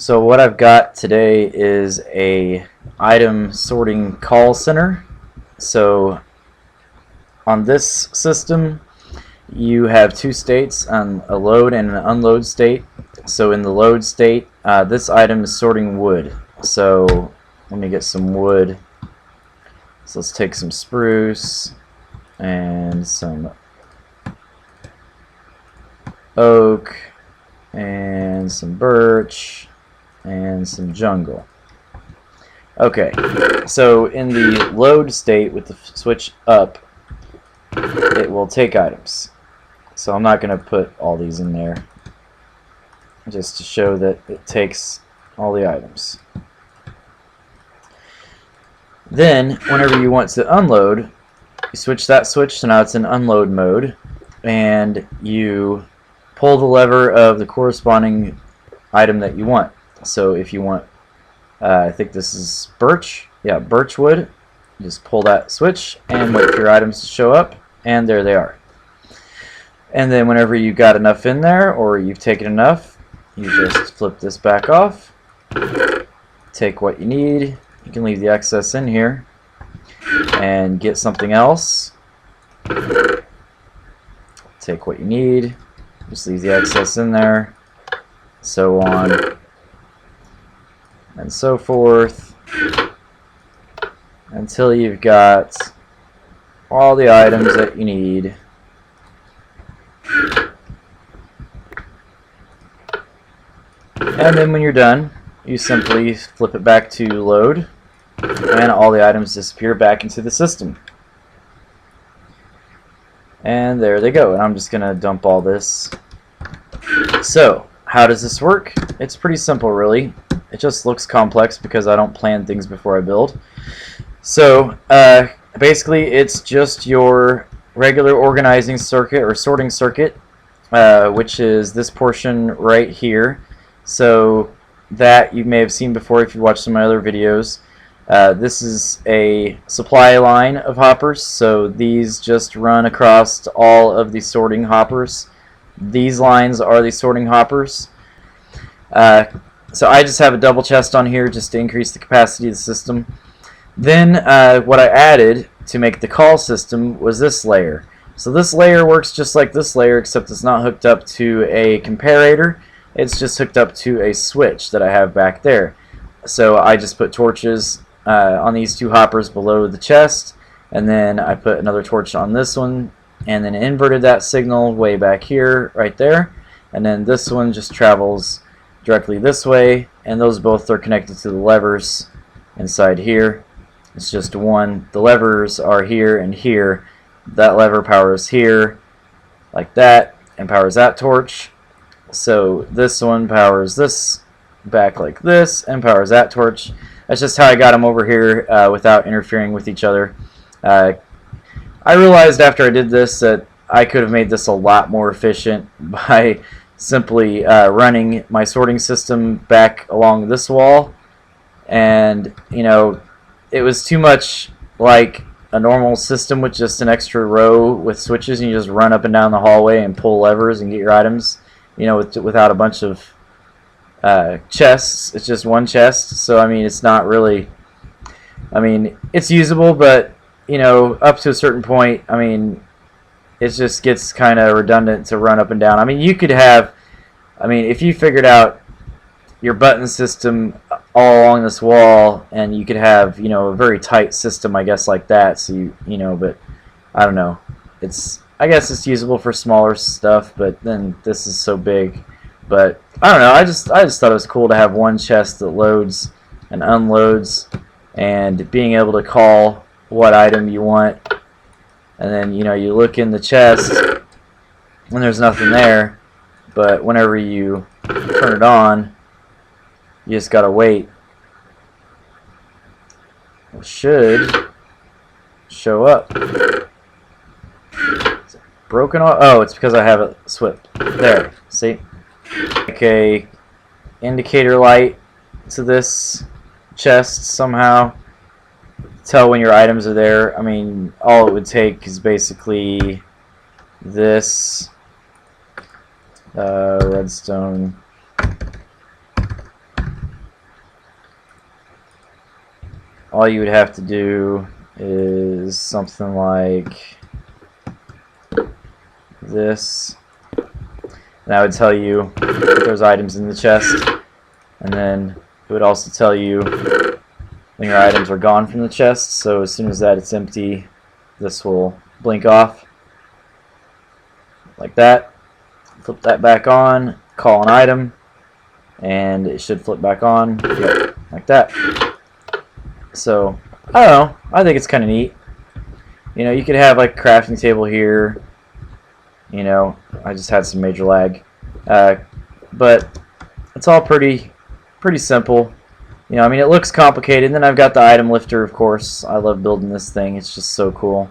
So what I've got today is a item sorting call center. So on this system you have two states, a load and an unload state. So in the load state, this item is sorting wood. So let me get some wood. So let's take some spruce and some oak and some birch and some jungle. Okay, so in the load state with the switch up, it will take items. So I'm not going to put all these in there, just to show that it takes all the items. Then whenever you want to unload, you switch that switch, so now it's in unload mode, and you pull the lever of the corresponding item that you want. So if you want, I think this is birch, yeah, birch wood, you just pull that switch and wait for your items to show up, and there they are. And then whenever you got enough in there, or you've taken enough, you just flip this back off, take what you need. You can leave the excess in here and get something else. Take what you need, just leave the excess in there, so on and so forth, until you've got all the items that you need. And then when you're done, you simply flip it back to load, and all the items disappear back into the system. And there they go. And I'm just going to dump all this. So, how does this work? It's pretty simple, really. It just looks complex because I don't plan things before I build. So, basically, it's just your regular organizing circuit or sorting circuit, which is this portion right here. So that you may have seen before if you watched some of my other videos. This is a supply line of hoppers, so these just run across all of the sorting hoppers. These lines are the sorting hoppers. So I just have a double chest on here just to increase the capacity of the system. Then what I added to make the call system was this layer. So this layer works just like this layer, except it's not hooked up to a comparator. It's just hooked up to a switch that I have back there. So I just put torches on these two hoppers below the chest, and then I put another torch on this one, and then inverted that signal way back here, right there, and then this one just travels directly this way, and those both are connected to the levers inside here. It's just one. The levers are here and here. That lever powers here, like that, and powers that torch. So this one powers this back like this and powers that torch. That's just how I got them over here without interfering with each other. I realized after I did this that I could have made this a lot more efficient by simply running my sorting system back along this wall. And, you know, it was too much like a normal system with just an extra row with switches, and you just run up and down the hallway and pull levers and get your items. You know, without a bunch of chests. It's just one chest, so I mean, it's not really, I mean, it's usable, but you know, up to a certain point, I mean, it just gets kind of redundant to run up and down. I mean, you could have, I mean, if you figured out your button system all along this wall, and you could have, you know, a very tight system, I guess, like that. So you know, but I don't know. I guess it's usable for smaller stuff, but then this is so big. But I don't know. I just thought it was cool to have one chest that loads and unloads, and being able to call what item you want, and then you know, you look in the chest and there's nothing there, but whenever you turn it on, you just gotta wait. It should show up. Broken off. Oh, it's because I have it swift. There. See? Like a indicator light to this chest somehow. Tell when your items are there. I mean, all it would take is basically this redstone all you would have to do is something like this. And I would tell you if there's items in the chest, and then it would also tell you when your items are gone from the chest. So as soon as that it's empty, this will blink off like that. Flip that back on, call an item, and it should flip back on. Yep, like that. So I don't know, I think it's kind of neat. You know, you could have like a crafting table here. You know, I just had some major lag, but it's all pretty simple. You know, I mean, it looks complicated. And then I've got the item lifter, of course. I love building this thing. It's just so cool.